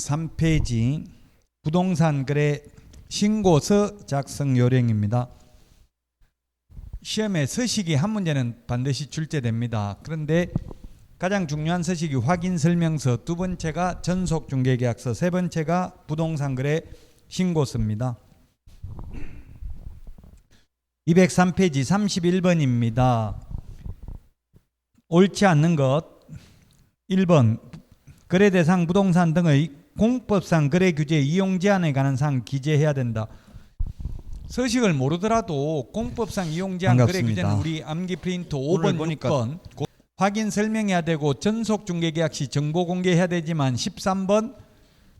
203페이지 부동산 거래 신고서 작성 요령입니다. 시험에 서식이 한 문제는 반드시 출제됩니다. 그런데 가장 중요한 서식이 확인 설명서, 두 번째가 전속 중개계약서, 세 번째가 부동산 거래 신고서입니다. 203페이지 31번입니다. 옳지 않는 것 1번 거래 대상 부동산 등의 공법상 거래 규제 이용 제한에 관한 사항 기재해야 된다. 서식을 모르더라도 공법상 이용 제한 거래 규제는 우리 암기 프린트 5번, 6번 확인 설명해야 되고 전속 중개 계약 시 정보 공개해야 되지만 13번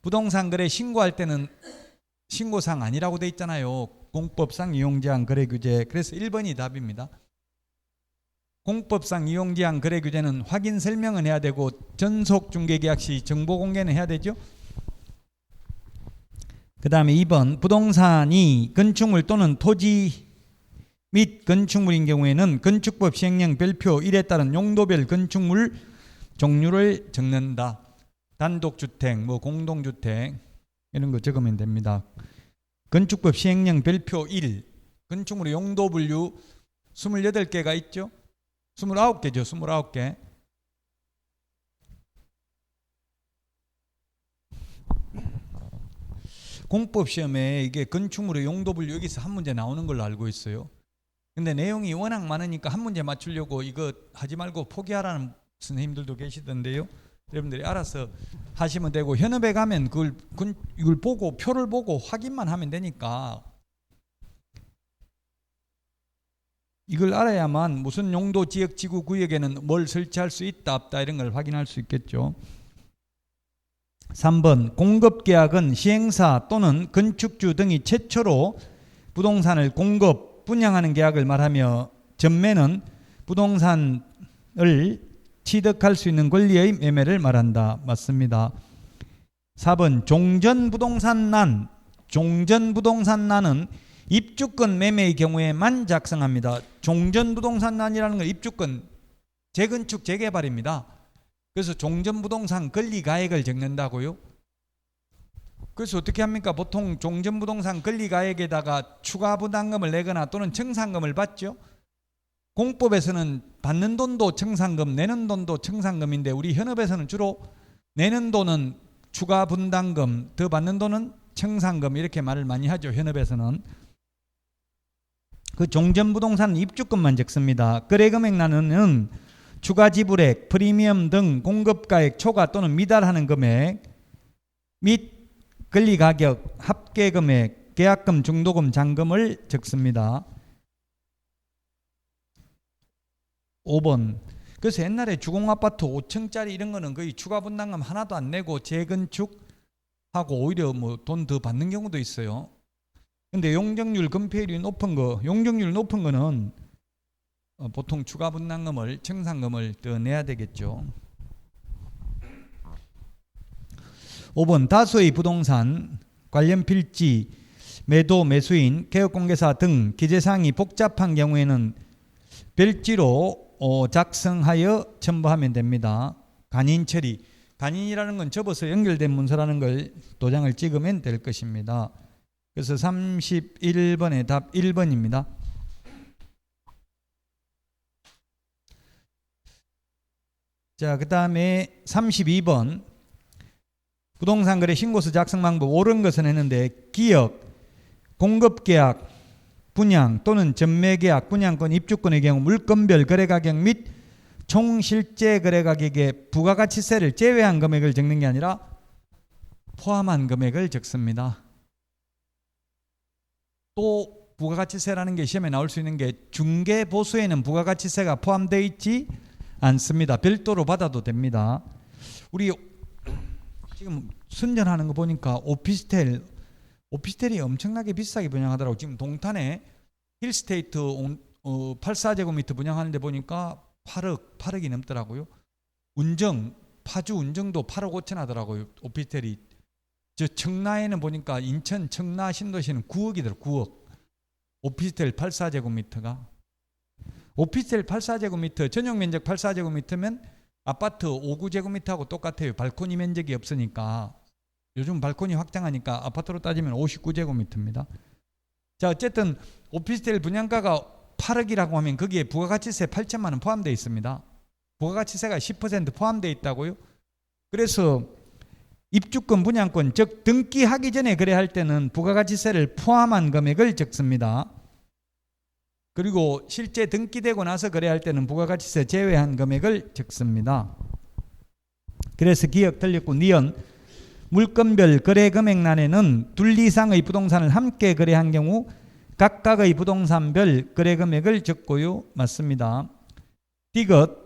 부동산 거래 신고할 때는 신고사항 아니라고 돼 있잖아요. 공법상 이용 제한 거래 규제. 그래서 1번이 답입니다. 공법상 이용 제한 거래 규제는 확인 설명은 해야 되고 전속 중개 계약 시 정보 공개는 해야 되죠. 그 다음에 2번 부동산이 건축물 또는 토지 및 건축물인 경우에는 건축법 시행령 별표 1에 따른 용도별 건축물 종류를 적는다. 단독주택, 공동주택 이런 거 적으면 됩니다. 건축법 시행령 별표 1 건축물의 용도 분류 28개가 있죠. 29개죠. 29개. 공법 시험에 이게 건축물의 용도 분류 여기서 한 문제 나오는 걸로 알고 있어요. 근데 내용이 워낙 많으니까 한 문제 맞추려고 이거 하지 말고 포기하라는 선생님들도 계시던데요. 여러분들이 알아서 하시면 되고 현업에 가면 이걸 보고 표를 보고 확인만 하면 되니까 이걸 알아야만 무슨 용도 지역 지구 구역에는 뭘 설치할 수 있다 없다 이런 걸 확인할 수 있겠죠. 3번 공급계약은 시행사 또는 건축주 등이 최초로 부동산을 공급, 분양하는 계약을 말하며 전매는 부동산을 취득할 수 있는 권리의 매매를 말한다. 맞습니다. 4번 종전부동산란 종전부동산란은 입주권 매매의 경우에만 작성합니다. 종전부동산란이라는 건 입주권 재건축 재개발입니다. 그래서 종전부동산 권리가액을 적는다고요. 그래서 어떻게 합니까? 보통 종전부동산 권리가액에다가 추가 부담금을 내거나 또는 청산금을 받죠. 공법에서는 받는 돈도 청산금, 내는 돈도 청산금인데 우리 현업에서는 주로 내는 돈은 추가 분담금, 더 받는 돈은 청산금 이렇게 말을 많이 하죠. 현업에서는. 그 종전부동산 입주권만 적습니다. 거래금액 나누는 추가 지불액, 프리미엄 등 공급가액 초과 또는 미달하는 금액 및 권리가격, 합계금액, 계약금, 중도금, 잔금을 적습니다. 5번 그래서 옛날에 주공아파트 5층짜리 이런 거는 거의 추가 분담금 하나도 안 내고 재건축하고 오히려 돈 더 받는 경우도 있어요. 근데 용적률 건폐율이 높은 거, 용적률 높은 거는 보통 추가 분담금을 청산금을 더 내야 되겠죠. 5번 다수의 부동산 관련 필지, 매도 매수인, 개업공개사 등 기재사항이 복잡한 경우에는 별지로 작성하여 첨부하면 됩니다. 간인 처리, 간인이라는 건 접어서 연결된 문서라는 걸 도장을 찍으면 될 것입니다. 그래서 31번의 답 1번입니다. 자, 그 다음에 32번 부동산 거래 신고서 작성 방법 옳은 것은 했는데 기역, 공급계약, 분양 또는 전매계약, 분양권, 입주권의 경우 물건별 거래가격 및 총실제 거래가격의 부가가치세를 제외한 금액을 적는 게 아니라 포함한 금액을 적습니다. 또 부가가치세라는 게 시험에 나올 수 있는 게 중개보수에는 부가가치세가 포함되어 있지 않습니다. 별도로 받아도 됩니다. 우리 지금 선전하는 거 보니까 오피스텔이 엄청나게 비싸게 분양하더라고. 지금 동탄에 힐스테이트 84제곱미터 분양하는데 보니까 8억이 넘더라고요. 파주 운정도 8억 5천 하더라고요. 오피스텔이. 저 청라에는 보니까 인천 청라 신도시는 9억이더라고요. 9억. 오피스텔 84제곱미터가. 오피스텔 84제곱미터 전용 면적 84제곱미터면 아파트 5, 9제곱미터하고 똑같아요. 발코니 면적이 없으니까. 요즘 발코니 확장하니까 아파트로 따지면 59제곱미터입니다. 자, 어쨌든 오피스텔 분양가가 8억이라고 하면 거기에 부가가치세 8천만 원 포함되어 있습니다. 부가가치세가 10% 포함되어 있다고요. 그래서 입주권, 분양권, 즉 등기하기 전에 거래할 때는 부가가치세를 포함한 금액을 적습니다. 그리고 실제 등기되고 나서 거래할 때는 부가가치세 제외한 금액을 적습니다. 그래서 기억 틀렸고 니은 물건별 거래 금액란에는 둘 이상의 부동산을 함께 거래한 경우 각각의 부동산별 거래 금액을 적고요. 맞습니다. 디귿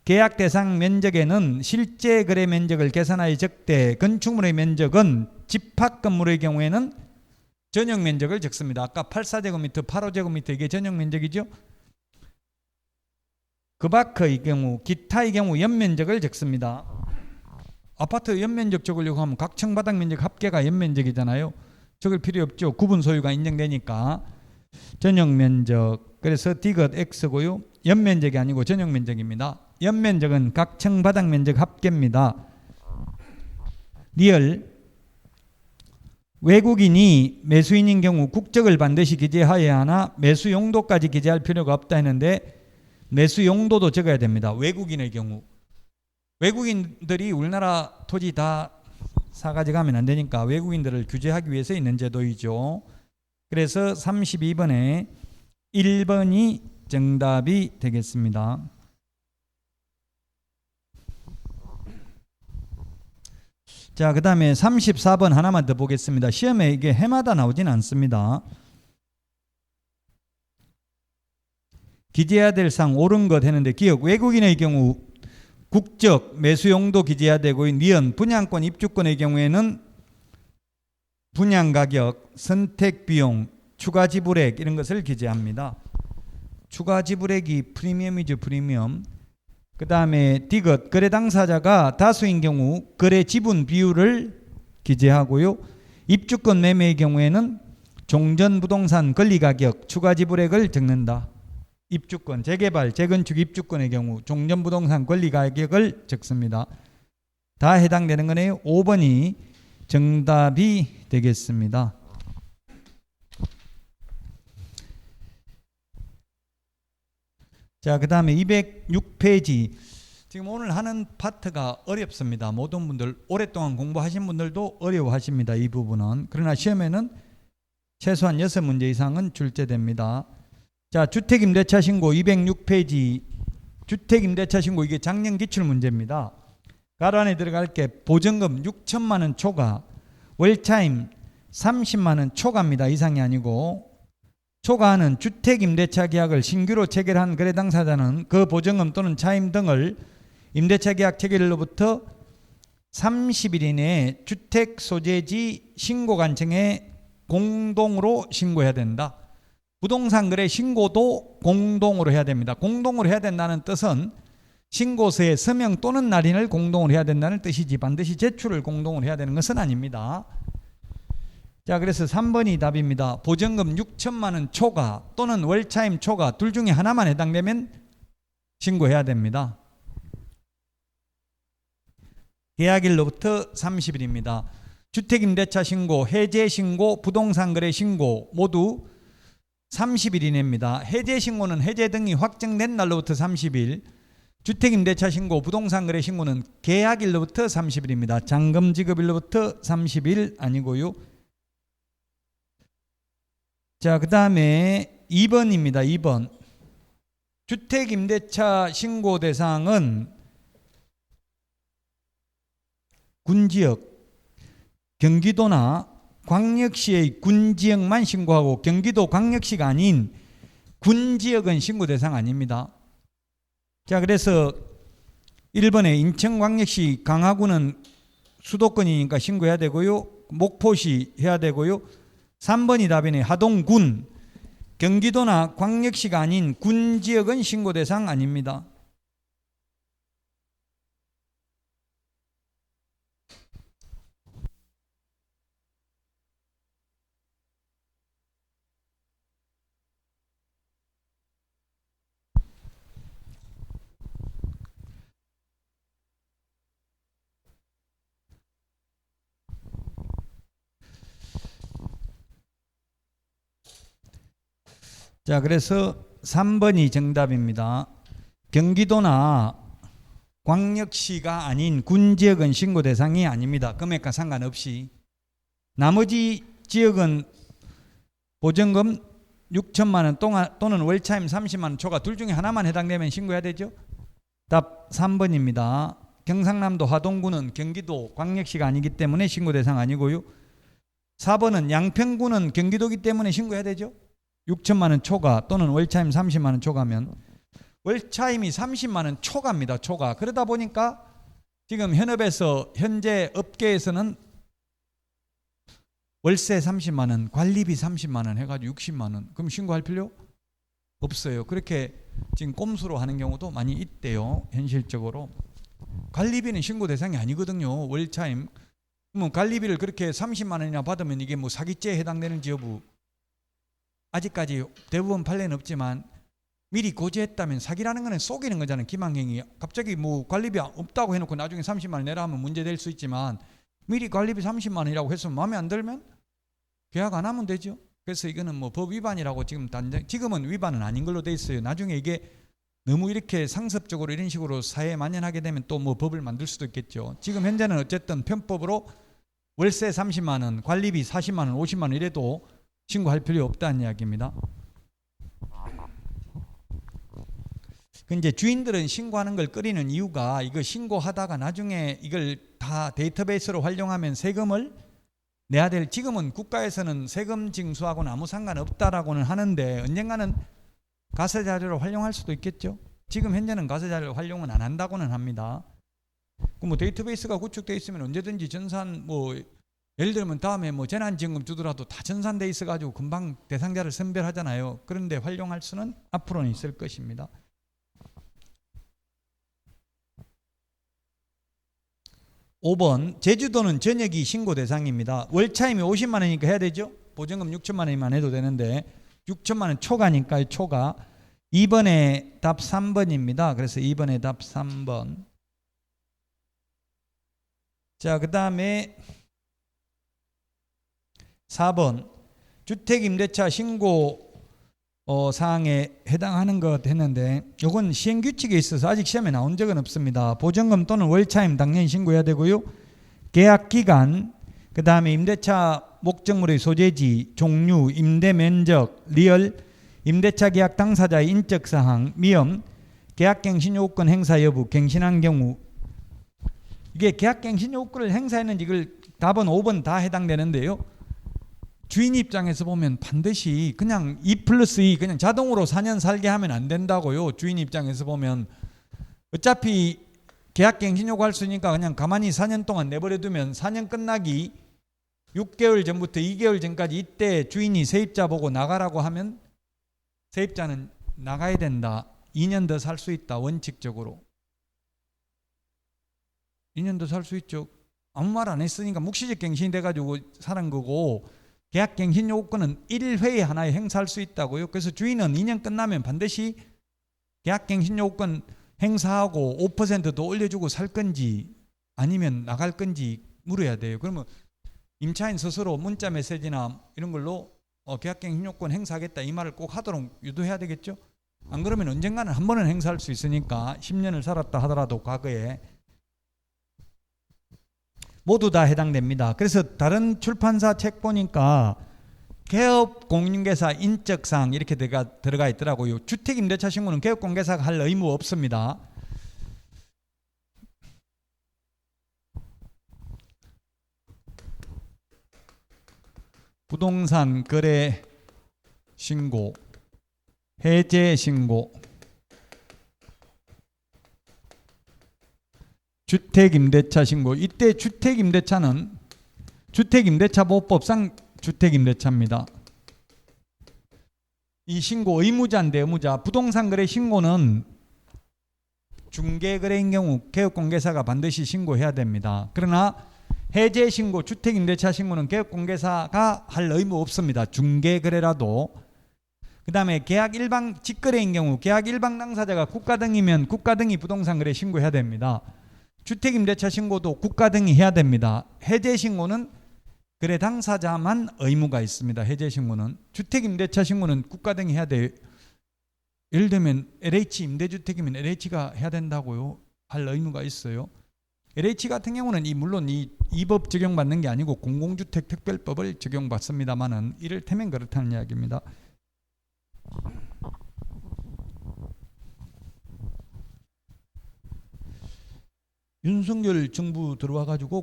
계약 대상 면적에는 실제 거래 면적을 계산하여 적되 건축물의 면적은 집합 건물의 경우에는 전용 면적을 적습니다. 아까 84제곱미터, 85제곱미터 이게 전용 면적이죠. 그 밖의 경우, 기타의 경우 연면적을 적습니다. 아파트 연면적 적으려고 하면 각층 바닥 면적 합계가 연면적이잖아요. 적을 필요 없죠. 구분 소유가 인정되니까. 전용 면적. 그래서 디귿 X고요. 연면적이 아니고 전용 면적입니다. 연면적은 각층 바닥 면적 합계입니다. 리얼 외국인이 매수인인 경우 국적을 반드시 기재하여야 하나 매수 용도까지 기재할 필요가 없다 했는데 매수 용도도 적어야 됩니다. 외국인의 경우. 외국인들이 우리나라 토지 다 사가지 가면 안 되니까 외국인들을 규제하기 위해서 있는 제도이죠. 그래서 32번에 1번이 정답이 되겠습니다. 자, 그 다음에 34번 하나만 더 보겠습니다. 시험에 이게 해마다 나오진 않습니다. 기재해야 될 사항 옳은 것 했는데 기억 외국인의 경우 국적, 매수용도 기재해야 되고 니은 분양권, 입주권의 경우에는 분양가격, 선택비용, 추가지불액 이런 것을 기재합니다. 추가지불액이 프리미엄이죠. 프리미엄. 그 다음에 디귿 거래 당사자가 다수인 경우 거래 지분 비율을 기재하고요. 입주권 매매의 경우에는 종전부동산 권리가격, 추가지불액을 적는다. 입주권, 재개발, 재건축 입주권의 경우 종전부동산 권리가격을 적습니다. 다 해당되는 거네요. 5번이 정답이 되겠습니다. 자, 그 다음에 206페이지. 지금 오늘 하는 파트가 어렵습니다. 모든 분들 오랫동안 공부하신 분들도 어려워하십니다. 이 부분은. 그러나 시험에는 최소한 6문제 이상은 출제됩니다. 자, 주택임대차 신고 206페이지. 주택임대차 신고 이게 작년 기출문제입니다. 가로 안에 들어갈 게 보증금 6천만 원 초과, 월차임 30만 원 초과입니다. 이상이 아니고 초과하는 주택임대차 계약을 신규로 체결한 거래 당사자는 그 보증금 또는 차임 등을 임대차 계약 체결일로부터 30일 이내에 주택 소재지 신고관청에 공동으로 신고해야 된다. 부동산 거래 신고도 공동으로 해야 됩니다. 공동으로 해야 된다는 뜻은 신고서에 서명 또는 날인을 공동으로 해야 된다는 뜻이지 반드시 제출을 공동으로 해야 되는 것은 아닙니다. 자, 그래서 3번이 답입니다. 보증금 6천만 원 초과 또는 월차임 초과 둘 중에 하나만 해당되면 신고해야 됩니다. 계약일로부터 30일입니다. 주택임대차 신고, 해제 신고, 부동산 거래 신고 모두 30일 이내입니다. 해제 신고는 해제 등이 확정된 날로부터 30일, 주택임대차 신고, 부동산 거래 신고는 계약일로부터 30일입니다. 잔금 지급일로부터 30일 아니고요. 자, 그 다음에 2번입니다. 2번. 주택임대차 신고 대상은 군지역, 경기도나 광역시의 군지역만 신고하고 경기도 광역시가 아닌 군지역은 신고 대상 아닙니다. 자, 그래서 1번에 인천광역시 강화구는 수도권이니까 신고해야 되고요. 목포시 해야 되고요. 3번이 답이네. 하동군, 경기도나 광역시가 아닌 군지역은 신고 대상 아닙니다. 자, 그래서 3번이 정답입니다. 경기도나 광역시가 아닌 군 지역은 신고 대상이 아닙니다. 금액과 상관없이. 나머지 지역은 보증금 6천만 원 또는 월차임 30만 원 초과 둘 중에 하나만 해당되면 신고해야 되죠. 답 3번입니다. 경상남도 화동구는 경기도 광역시가 아니기 때문에 신고 대상 아니고요. 4번은 양평구는 경기도기 때문에 신고해야 되죠. 6천만 원 초과 또는 월차임 30만 원 초과면 월차임이 30만 원 초과입니다. 초과. 그러다 보니까 지금 현업에서 현재 업계에서는 월세 30만 원, 관리비 30만 원 해가지고 60만 원. 그럼 신고할 필요 없어요. 그렇게 지금 꼼수로 하는 경우도 많이 있대요. 현실적으로. 관리비는 신고 대상이 아니거든요. 월차임. 그러면 관리비를 그렇게 30만 원이나 받으면 이게 뭐 사기죄에 해당되는지 여부. 아직까지 대부분 판례는 없지만 미리 고지했다면 사기라는 거는 속이는 거잖아요. 기망행위. 갑자기 뭐 관리비 없다고 해놓고 나중에 30만 원 내라 하면 문제될 수 있지만 미리 관리비 30만 원이라고 해서 마음에 안 들면 계약 안 하면 되죠. 그래서 이거는 뭐 법 위반이라고 지금은 위반은 아닌 걸로 돼 있어요. 나중에 이게 너무 이렇게 상습적으로 이런 식으로 사회에 만연하게 되면 또 뭐 법을 만들 수도 있겠죠. 지금 현재는 어쨌든 편법으로 월세 30만 원, 관리비 40만 원, 50만 원 이래도 신고할 필요 없다는 이야기입니다. 이제 주인들은 신고하는 걸 꺼리는 이유가 이거 신고하다가 나중에 이걸 다 데이터베이스로 활용하면 세금을 내야 될, 지금은 국가에서는 세금 징수하고는 아무 상관없다라고는 하는데 언젠가는 가세자료로 활용할 수도 있겠죠. 지금 현재는 가세자료로 활용은 안 한다고는 합니다. 뭐 데이터베이스가 구축되어 있으면 언제든지 전산 뭐 예를 들면 다음에 뭐 재난지원금 주더라도 다 전산돼 있어가지고 금방 대상자를 선별하잖아요. 그런데 활용할 수는 앞으로는 있을 것입니다. 5번 제주도는 전역이 신고 대상입니다. 월차임이 50만 원이니까 해야 되죠. 보증금 6천만 원이면 해도 되는데 6천만 원 초과니까 초과. 2번에 답 3번입니다. 그래서 2번에 답 3번. 자, 그 다음에 4번 주택임대차 신고 사항에 해당하는 것 했는데 이건 시행규칙에 있어서 아직 시험에 나온 적은 없습니다. 보증금 또는 월차임 당연히 신고해야 되고요. 계약기간, 그 다음에 임대차 목적물의 소재지, 종류, 임대 면적, 리얼, 임대차 계약 당사자의 인적사항, 미엄, 계약갱신 요건 행사 여부, 갱신한 경우. 이게 계약갱신 요건을 행사했는지 이걸 답은 5번 다 해당되는데요. 주인 입장에서 보면 반드시 그냥 2+2 그냥 자동으로 4년 살게 하면 안 된다고요. 주인 입장에서 보면 어차피 계약갱신 요구할 수 있으니까 그냥 가만히 4년 동안 내버려 두면 4년 끝나기 6개월 전부터 2개월 전까지 이때 주인이 세입자 보고 나가라고 하면 세입자는 나가야 된다. 2년 더 살 수 있다. 원칙적으로 2년 더 살 수 있죠. 아무 말 안 했으니까 묵시적 갱신이 돼가지고 사는 거고, 계약갱신 요건은 1회에 하나에 행사할 수 있다고요. 그래서 주인은 2년 끝나면 반드시 계약갱신 요건 행사하고 5%도 올려주고 살 건지 아니면 나갈 건지 물어야 돼요. 그러면 임차인 스스로 문자 메시지나 이런 걸로 계약갱신 요건 행사하겠다 이 말을 꼭 하도록 유도해야 되겠죠. 안 그러면 언젠가는 한 번은 행사할 수 있으니까 10년을 살았다 하더라도 과거에 모두 다 해당됩니다. 그래서 다른 출판사 책 보니까 개업공인중개사 인적사항 이렇게 들어가 있더라고요. 주택임대차 신고는 개업공개사가 할 의무 없습니다. 부동산 거래 신고, 해제 신고, 주택임대차 신고. 이때 주택임대차는 주택임대차보호법상 주택임대차입니다. 이 신고 의무자인데 의무자. 부동산 거래 신고는 중개거래인 경우 개업공개사가 반드시 신고해야 됩니다. 그러나 해제 신고, 주택임대차 신고는 개업공개사가 할 의무 없습니다. 중개거래라도. 그 다음에 계약 일방 직거래인 경우 계약 일방 당사자가 국가 등이면 국가 등이 부동산 거래 신고해야 됩니다. 주택임대차 신고도 국가 등이 해야 됩니다. 해제 신고는 거래 당사자만 의무가 있습니다. 해제 신고는. 주택 임대차 신고는 국가 등이 해야 돼요. 예를 들면 LH 임대주택이면 LH가 해야 된다고요. 할 의무가 있어요. LH 같은 경우는 물론 이 법 적용받는 게 아니고 공공주택 특별법을 적용받습니다만은 이를테면 그렇다는 이야기입니다. 윤석열 정부 들어와 가지고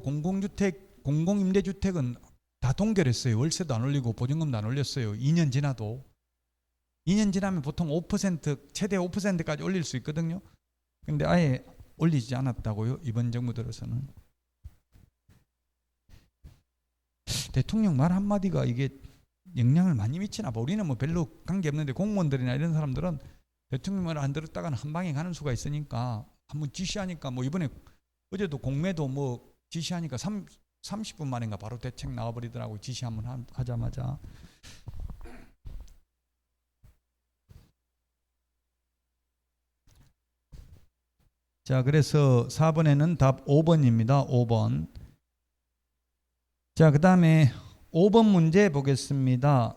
공공임대주택은 다 동결했어요. 월세도 안 올리고 보증금도 안 올렸어요. 2년 지나도. 2년 지나면 보통 5% 최대 5%까지 올릴 수 있거든요. 근데 아예 올리지 않았다고요. 이번 정부 들어서는. 대통령 말 한마디가 이게 영향을 많이 미치나 봐. 우리는 뭐 별로 관계없는데 공무원들이나 이런 사람들은 대통령 말 안 들었다가는 한 방에 가는 수가 있으니까 한번 지시하니까 뭐 이번에 어제도 공매도 뭐 지시하니까 30분 만인가 바로 대책 나와버리더라고. 지시 한번 하자마자. 자, 그래서 4번에는 답 5번입니다. 5번. 자, 그 다음에 5번 문제 보겠습니다.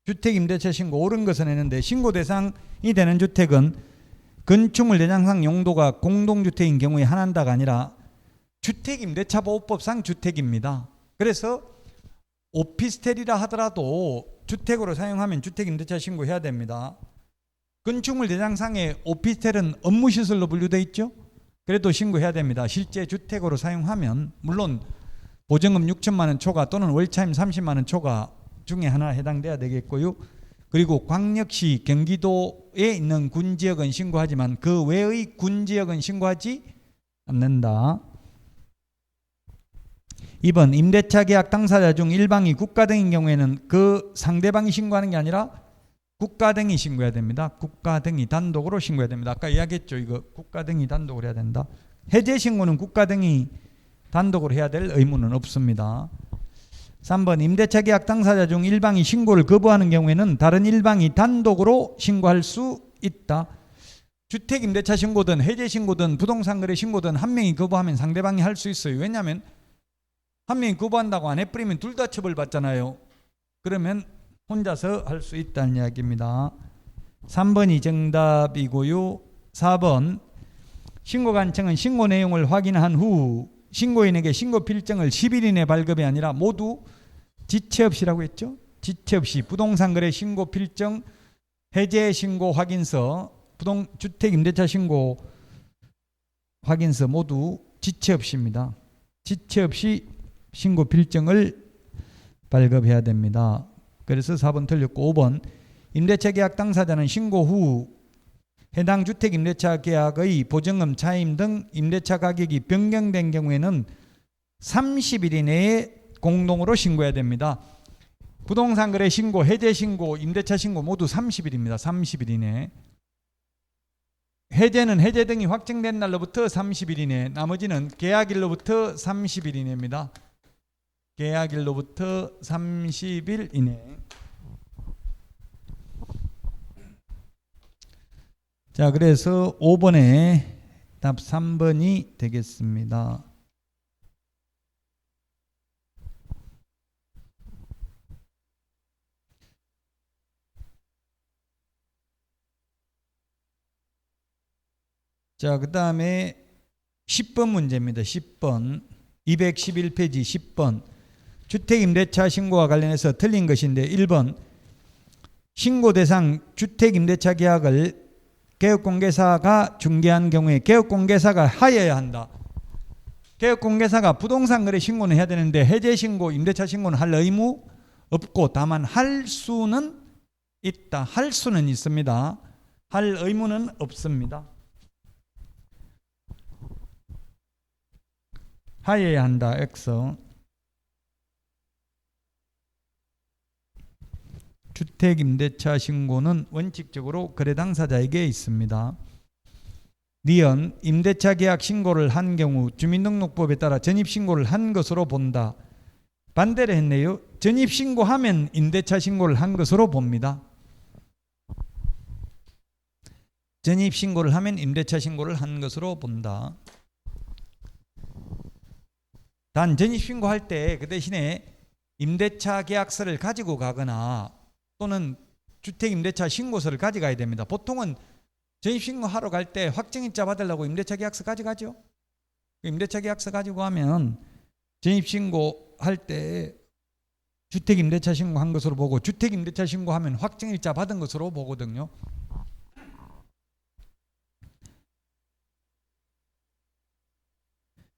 주택임대차 신고 옳은 것은 했는데 신고 대상이 되는 주택은 건축물 대장상 용도가 공동주택인 경우에 한한다가 아니라 주택임대차보호법상 주택입니다. 그래서 오피스텔이라 하더라도 주택으로 사용하면 주택임대차 신고해야 됩니다. 건축물 대장상에 오피스텔은 업무시설로 분류되어 있죠. 그래도 신고해야 됩니다. 실제 주택으로 사용하면 물론 보증금 6천만 원 초과 또는 월차임 30만 원 초과 중에 하나 해당돼야 되겠고요. 그리고 광역시 경기도에 있는 군지역은 신고하지만 그 외의 군지역은 신고하지 않는다. 2번 임대차 계약 당사자 중 일방이 국가 등인 경우에는 그 상대방이 신고하는 게 아니라 국가 등이 신고해야 됩니다. 국가 등이 단독으로 신고해야 됩니다. 아까 이야기했죠. 이거 국가 등이 단독으로 해야 된다. 해제 신고는 국가 등이 단독으로 해야 될 의무는 없습니다. 3번 임대차 계약 당사자 중 일방이 신고를 거부하는 경우에는 다른 일방이 단독으로 신고할 수 있다. 주택 임대차 신고든 해제 신고든 부동산 거래 신고든 한 명이 거부하면 상대방이 할 수 있어요. 왜냐하면 한 명이 거부한다고 안 해버리면 둘 다 처벌받잖아요. 그러면 혼자서 할 수 있다는 이야기입니다. 3번이 정답이고요. 4번 신고관청은 신고 내용을 확인한 후 신고인에게 신고 필증을 10일 이내 발급이 아니라 모두 지체 없이라고 했죠. 지체 없이 부동산 거래 신고 필증, 해제 신고 확인서, 주택 임대차 신고 확인서 모두 지체 없이입니다. 지체 없이 신고 필증을 발급해야 됩니다. 그래서 4번 틀렸고 5번 임대차 계약 당사자는 신고 후 해당 주택 임대차 계약의 보증금 차임 등 임대차 가격이 변경된 경우에는 30일 이내에 공동으로 신고해야 됩니다. 부동산 거래 신고, 해제 신고, 임대차 신고 모두 30일입니다. 30일 이내. 해제는 해제 등이 확정된 날로부터 30일 이내, 나머지는 계약일로부터 30일 이내입니다. 계약일로부터 30일 이내. 자, 그래서 5번에 답 3번이 되겠습니다. 자, 그 다음에 10번 문제입니다. 10번 211페이지 10번 주택임대차 신고와 관련해서 틀린 것인데 1번 신고 대상 주택임대차 계약을 개업공개사가 중개한 경우에 개업공개사가 하여야 한다. 개업공개사가 부동산 거래 신고는 해야 되는데 해제 신고, 임대차 신고는 할 의무 없고 다만 할 수는 있다. 할 수는 있습니다. 할 의무는 없습니다. 하여야 한다. X. 주택임대차 신고는 원칙적으로 거래 당사자에게 있습니다. 니은 임대차 계약 신고를 한 경우 주민등록법에 따라 전입신고를 한 것으로 본다. 반대로 했네요. 전입신고하면 임대차 신고를 한 것으로 봅니다. 전입신고를 하면 임대차 신고를 한 것으로 본다. 단 전입신고할 때 그 대신에 임대차 계약서를 가지고 가거나 또는 주택임대차 신고서를 가져가야 됩니다. 보통은 전입신고하러 갈 때 확정일자 받으려고 임대차 계약서 가져가죠. 임대차 계약서 가지고 가면 전입신고할 때 주택임대차 신고한 것으로 보고 주택임대차 신고하면 확정일자 받은 것으로 보거든요.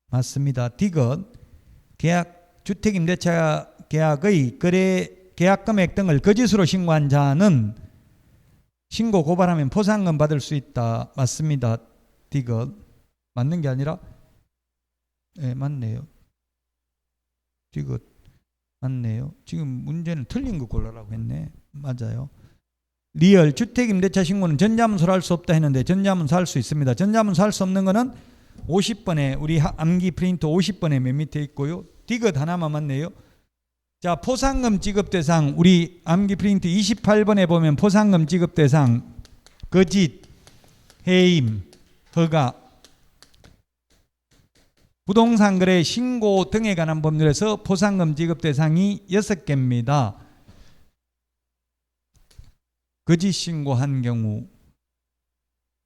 맞습니다. 디귿 주택임대차 계약의 계약 금액 등을 거짓으로 신고한 자는 신고 고발하면 포상금 받을 수 있다. 맞습니다. 디귿 맞는 게 아니라 네, 맞네요. 디귿 맞네요. 지금 문제는 틀린 거 골라라고 했네. 맞아요. 리얼 주택임대차 신고는 전자문서로 할 수 없다 했는데 전자문서 할 수 있습니다. 전자문서 할 수 없는 거는 50번에 우리 암기 프린트 50번에 맨 밑에 있고요. 디귿 하나만 맞네요. 자, 포상금 지급 대상 우리 암기 프린트 28번에 보면 포상금 지급 대상 거짓, 해임, 허가, 부동산 거래 신고 등에 관한 법률에서 포상금 지급 대상이 6개입니다. 거짓 신고한 경우,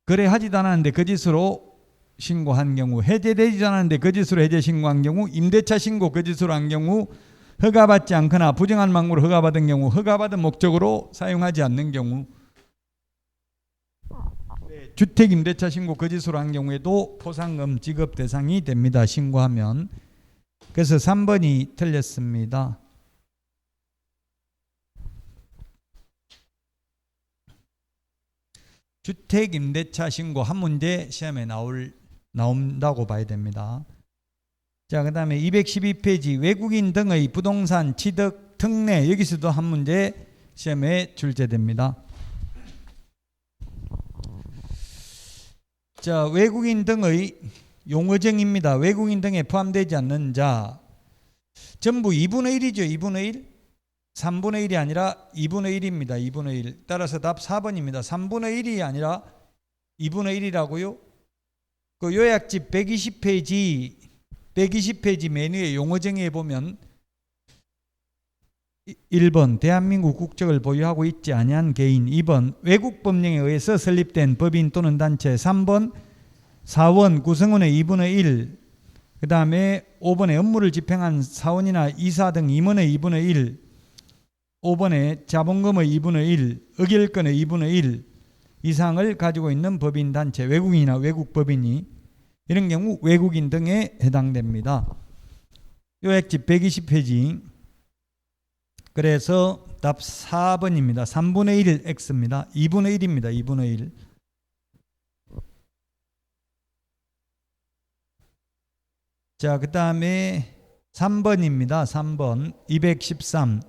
거래하지도 않았는데 거짓으로 신고한 경우, 해제되지도 않았는데 거짓으로 해제 신고한 경우, 임대차 신고 거짓으로 한 경우, 허가받지 않거나 부정한 방법으로 허가받은 경우, 허가받은 목적으로 사용하지 않는 경우, 주택임대차 신고 거짓으로 한 경우에도 포상금 지급 대상이 됩니다. 신고하면. 그래서 3번이 틀렸습니다. 주택임대차 신고 한 문제 시험에 나온다고 봐야 됩니다. 자, 그 다음에 212페이지 외국인 등의 부동산 취득 특례, 여기서도 한 문제 시험에 출제됩니다. 자, 외국인 등의 용어정입니다. 외국인 등에 포함되지 않는 자 전부 2분의 1이죠. 2분의 1 3분의 1이 아니라 2분의 1입니다. 2분의 1 따라서 답 4번입니다. 3분의 1이 아니라 2분의 1이라고요. 그 요약집 120페이지 메뉴의 용어정의에 보면 1번 대한민국 국적을 보유하고 있지 아니한 개인, 2번 외국 법령에 의해서 설립된 법인 또는 단체, 3번 사원 구성원의 2분의 1, 그 다음에 5번에 업무를 집행한 사원이나 이사 등 임원의 2분의 1, 5번에 자본금의 2분의 1, 의결권의 2분의 1 이상을 가지고 있는 법인 단체, 외국인이나 외국 법인이 이런 경우 외국인 등에 해당됩니다. 요약집 120페이지. 그래서 답 4번입니다. 3분의 1 X입니다. 2분의 1입니다. 2분의 1. 자, 그 다음에 3번입니다. 3번 213.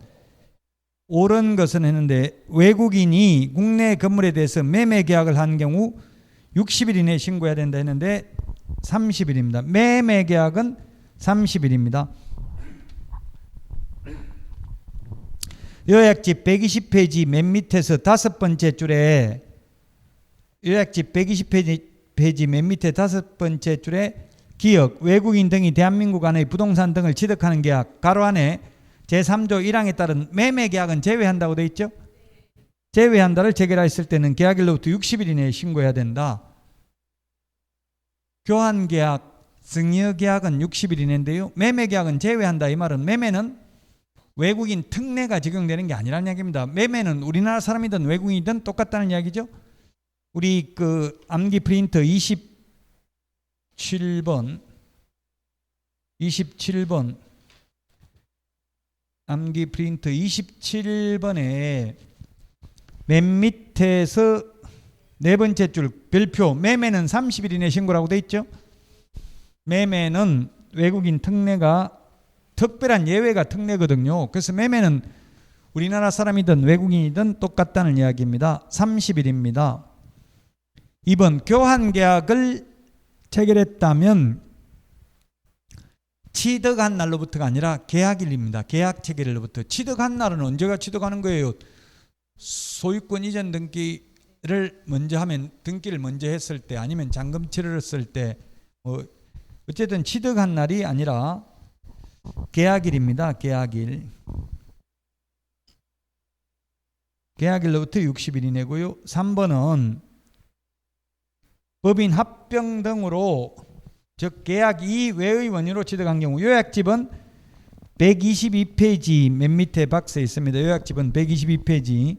옳은 것은 했는데 외국인이 국내 건물에 대해서 매매 계약을 한 경우 60일 이내에 신고해야 된다 했는데 30일입니다. 매매 계약은 30일입니다. 요약집 120페이지 맨 밑에서 5번째 줄에 요약집 120페이지 맨 밑에 5번째 줄에 기업, 외국인 등이 대한민국 안의 부동산 등을 취득하는 계약 가로 안에 제3조 1항에 따른 매매 계약은 제외한다고 되어 있죠. 제외한다를 체결했을 때는 계약일로부터 60일 이내에 신고해야 된다. 교환 계약, 증여 계약은 60일 이내인데요. 매매 계약은 제외한다. 이 말은 매매는 외국인 특례가 적용되는 게 아니라는 이야기입니다. 매매는 우리나라 사람이든 외국인이든 똑같다는 이야기죠. 우리 그 암기 프린터 27번 암기 프린터 27번에 맨 밑에서 네 번째 줄 별표 매매는 30일 이내 신고라고 돼 있죠. 매매는 외국인 특례가 특별한 예외가 특례거든요. 그래서 매매는 우리나라 사람이든 외국인이든 똑같다는 이야기입니다. 30일입니다. 2번 교환 계약을 체결했다면 취득한 날로부터가 아니라 계약일입니다. 계약 체결일로부터. 취득한 날은 언제가 취득하는 거예요? 소유권 이전 등기를 먼저 하면 등기를 먼저 했을 때 아니면 잔금 치르렀을 때 어쨌든 취득한 날이 아니라 계약일입니다. 계약일. 계약일로부터 60일 이내고요. 3번은 법인 합병 등으로 즉 계약 이외의 원인으로 취득한 경우 요약집은 122페이지 맨 밑에 박스에 있습니다. 요약집은 122페이지.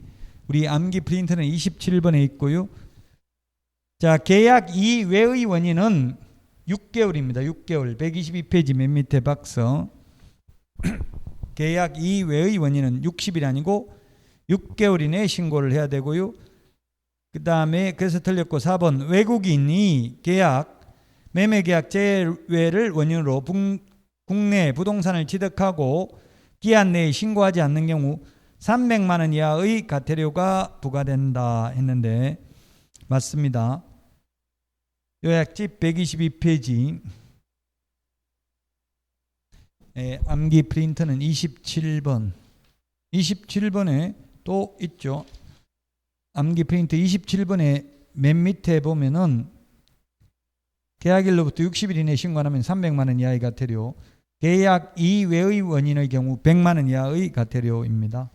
우리 암기 프린트는 27번에 있고요. 자, 계약 이외의 원인은 6개월입니다. 6개월. 122페이지 맨 밑에 박스. 계약 이외의 원인은 60일이 아니고 6개월 이내에 신고를 해야 되고요. 그 다음에 그래서 틀렸고 4번 외국인이 매매계약 제외를 원인으로 국내 부동산을 취득하고 기한 내에 신고하지 않는 경우 300만 원 이하의 과태료가 부과된다 했는데 맞습니다. 요약집 122페이지. 암기 프린터는 27번. 27번에 또 있죠. 암기 프린트 27번에 맨 밑에 보면은 계약일로부터 60일 이내에 신고 안 하면 300만 원 이하의 과태료, 계약 이외의 원인의 경우 100만 원 이하의 과태료입니다.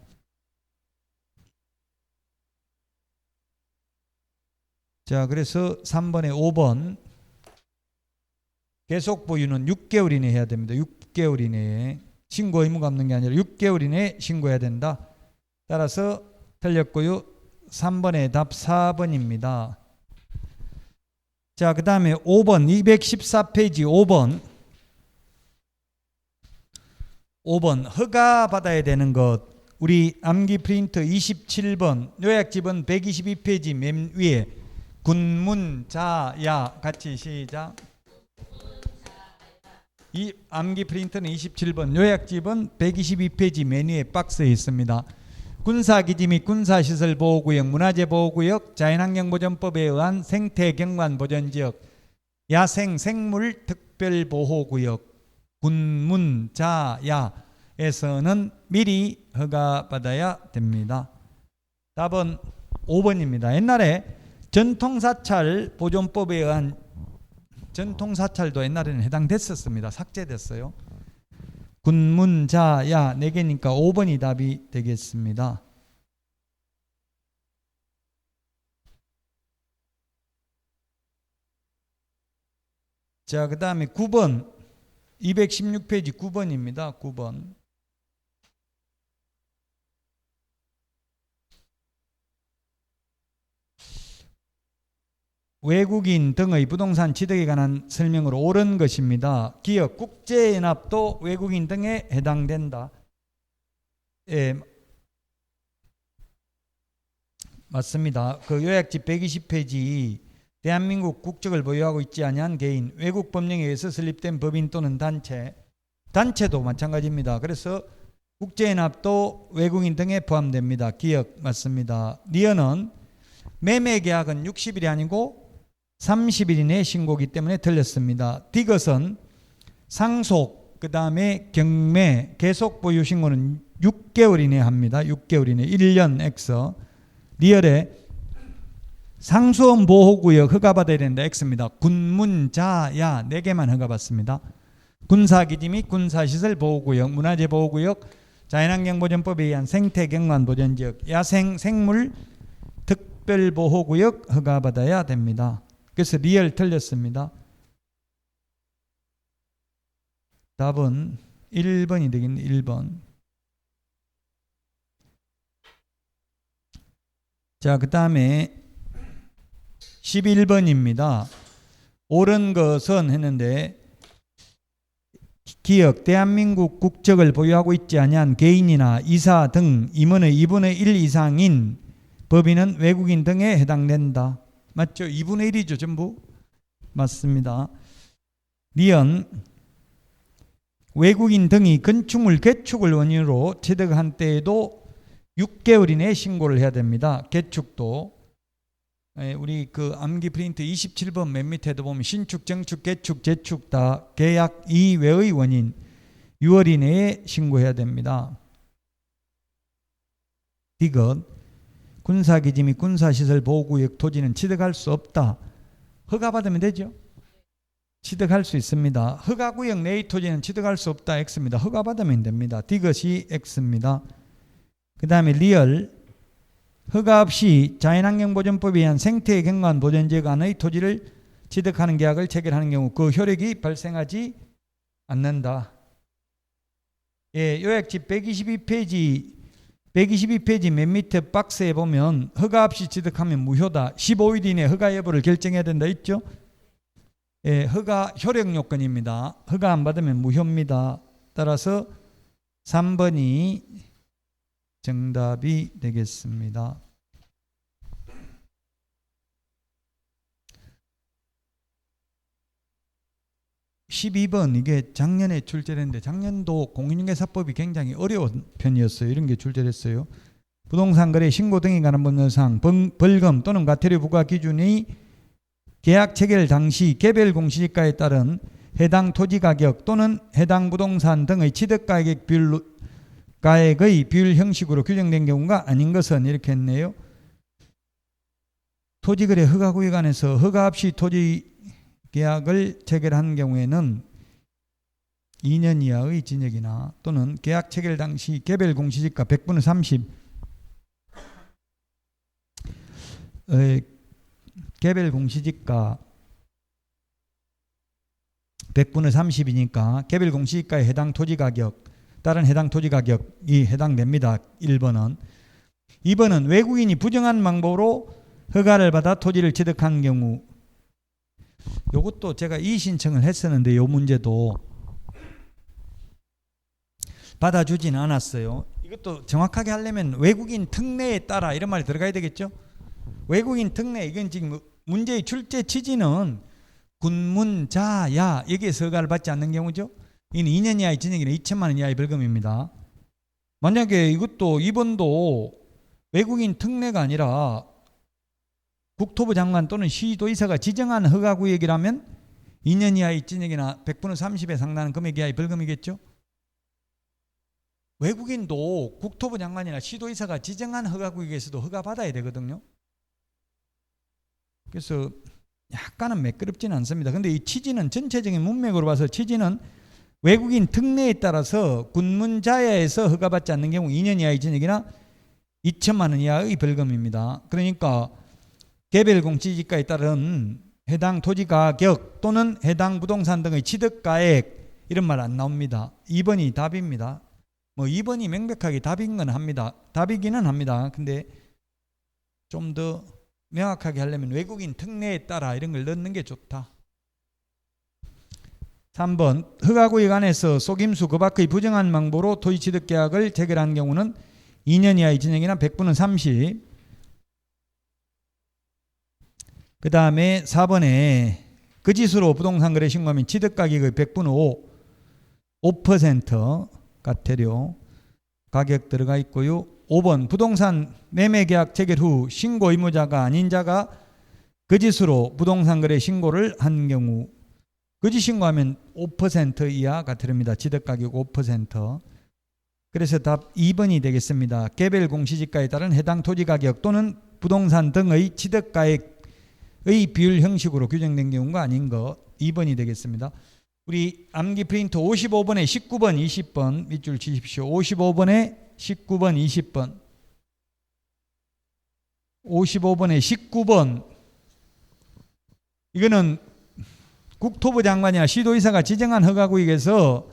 자, 그래서 3번에 5번 계속 보유는 6개월 이내에 해야 됩니다. 6개월 이내에. 신고 의무가 없는 게 아니라 6개월 이내에 신고해야 된다. 따라서 틀렸고요. 3번의 답 4번입니다. 자, 그 다음에 5번 214페이지 5번 허가 받아야 되는 것. 우리 암기 프린터 27번 요약집은 122페이지 맨 위에 군문자야 같이 시작. 이 암기 프린터는 27번 요약집은 122페이지 맨 위에 박스에 있습니다. 군사기지 및 군사시설보호구역, 문화재보호구역, 자연환경보전법에 의한 생태경관보전지역, 야생생물특별보호구역, 군문자야에서는 미리 허가받아야 됩니다. 답은 5번입니다. 옛날에 전통사찰 보존법에 의한 전통사찰도 옛날에는 해당됐었습니다. 삭제됐어요. 군문자야 4개니까 5번이 답이 되겠습니다. 자, 그 다음에 9번 216페이지 9번입니다. 9번. 외국인 등의 부동산 취득에 관한 설명으로 옳은 것입니다. 기업, 국제연합도 외국인 등에 해당된다. 예, 맞습니다. 그 요약집 120페이지 대한민국 국적을 보유하고 있지 아니한 개인, 외국 법령에 의해서 설립된 법인 또는 단체도 마찬가지입니다. 그래서 국제연합도 외국인 등에 포함됩니다. 기업 맞습니다. 리어는 매매계약은 60일이 아니고 30일 이내 신고기 때문에 틀렸습니다. 디귿은 상속, 그 다음에 경매, 계속 보유 신고는 6개월 이내 합니다. 6개월 이내 1년 X. 리얼에 상수원 보호구역 허가받아야 된다 X입니다. 군문자야 4개만 허가받습니다. 군사기지 및 군사시설 보호구역, 문화재 보호구역, 자연환경보전법에 의한 생태경관보전지역, 야생생물 특별보호구역 허가받아야 됩니다. 그래서 리얼 틀렸습니다. 답은 1번이 되겠네. 1번. 자, 그 다음에 11번입니다. 옳은 것은 했는데 기억, 대한민국 국적을 보유하고 있지 아니한 개인이나 이사 등 임원의 2분의 1 이상인 법인은 외국인 등에 해당된다. 맞죠? 2분의 1이죠. 전부. 맞습니다. 리언 외국인 등이 건축물 개축을 원인으로 취득한 때에도 6개월 이내에 신고를 해야 됩니다. 개축도. 우리 그 암기 프린트 27번 맨 밑에도 보면 신축, 정축, 개축, 재축 다 계약 이외의 원인 6월 이내에 신고해야 됩니다. 디귿 군사기지 및 군사시설 보호구역 토지는 취득할 수 없다. 허가받으면 되죠. 취득할 수 있습니다. 허가구역 내의 토지는 취득할 수 없다 X입니다. 허가받으면 됩니다. 디귿이 X입니다. 그 다음에 리얼 허가 없이 자연환경보전법에 의한 생태의 경관 보전지역안의 토지를 취득하는 계약을 체결하는 경우 그 효력이 발생하지 않는다. 예, 요약집 122페이지 맨 밑에 박스에 보면 허가 없이 취득하면 무효다. 15일 이내 허가 여부를 결정해야 된다 있죠? 예, 허가 효력 요건입니다. 허가 안 받으면 무효입니다. 따라서 3번이 정답이 되겠습니다. (12번) 이게 작년에 출제됐는데 작년도 공인중개사법이 굉장히 어려운 편이었어요. 이런 게 출제됐어요. 부동산 거래 신고 등에 관한 법률상 벌금 또는 과태료 부과 기준이 계약 체결 당시 개별 공시지가에 따른 해당 토지 가격 또는 해당 부동산 등의 취득 가액의 비율 형식으로 규정된 경우가 아닌 것은 이렇게 했네요. 토지거래 허가구역 안에서 허가 없이 토지 계약을 체결한 경우에는 2년 이하의 징역이나 또는 계약 체결 당시 개별 공시지가 100분의 30 개별 공시지가 100분의 30이니까 개별 공시지가에 해당 토지 가격 다른 해당 토지 가격이 해당됩니다. 1번은. 2번은 외국인이 부정한 방법으로 허가를 받아 토지를 취득한 경우 이것도 제가 이의신청을 했었는데 이 문제도 받아주진 않았어요. 이것도 정확하게 하려면 외국인 특례에 따라 이런 말이 들어가야 되겠죠. 외국인 특례 이건 지금 문제의 출제 취지는 군문자야 여기에서 허가를 받지 않는 경우죠. 이는 2년 이하의 징역이나 2천만 원 이하의 벌금입니다. 만약에 이것도 2번도 외국인 특례가 아니라 국토부 장관 또는 시도의사가 지정한 허가구역이라면 2년 이하의 징역이나 100분의 30에 상당한 금액 이하의 벌금이겠죠. 외국인도 국토부 장관이나 시도의사가 지정한 허가구역에서도 허가받아야 되거든요. 그래서 약간은 매끄럽지는 않습니다. 그런데 이 취지는 전체적인 문맥으로 봐서 취지는 외국인 특례에 따라서 군문자야에서 허가받지 않는 경우 2년 이하의 징역이나 2천만 원 이하의 벌금입니다. 그러니까 개별 공시지가에 따른 해당 토지 가격 또는 해당 부동산 등의 취득가액 이런 말 안 나옵니다. 2번이 답입니다. 뭐 2번이 명백하게 답인 건 합니다. 답이기는 합니다. 근데 좀 더 명확하게 하려면 외국인 특례에 따라 이런 걸 넣는 게 좋다. 3번 허가구역 안에서 속임수 그 밖의 부정한 방법으로 토지 취득 계약을 체결한 경우는 2년 이하의 징역이나 100분의 30. 그 다음에 4번에 거짓으로 부동산 거래 신고하면 취득 가격의 100분의 5% 과태료 가격 들어가 있고요. 5번 부동산 매매 계약 체결 후 신고 의무자가 아닌 자가 거짓으로 부동산 거래 신고를 한 경우 거짓 신고하면 5% 이하 과태료입니다. 취득 가격 5%. 그래서 답 2번이 되겠습니다. 개별 공시지가에 따른 해당 토지 가격 또는 부동산 등의 취득 가액의 비율 형식으로 규정된 경우가 아닌 거 2번이 되겠습니다. 우리 암기 프린트 55번에 19번 20번 밑줄 치십시오. 55번에 19번 20번 55번에 19번 이거는 국토부 장관이나 시도의사가 지정한 허가구역에서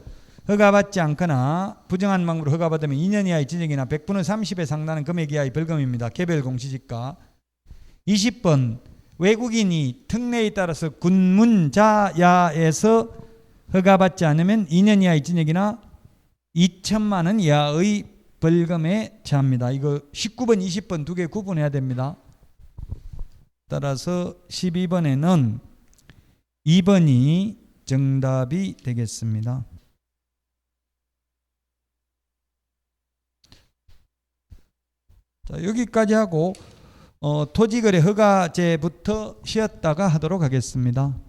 허가받지 않거나 부정한 방법으로 허가받으면 2년 이하의 징역이나 100분의 30에 상당한 금액 이하의 벌금입니다. 개별 공시지가. 20번 외국인이 특례에 따라서 군문자야에서 허가받지 않으면 2년 이하의 징역이나 2천만 원 이하의 벌금에 처합니다. 이거 19번 20번 두 개 구분해야 됩니다. 따라서 12번에는 2번이 정답이 되겠습니다. 자, 여기까지 하고 토지거래 허가제부터 쉬었다가 하도록 하겠습니다.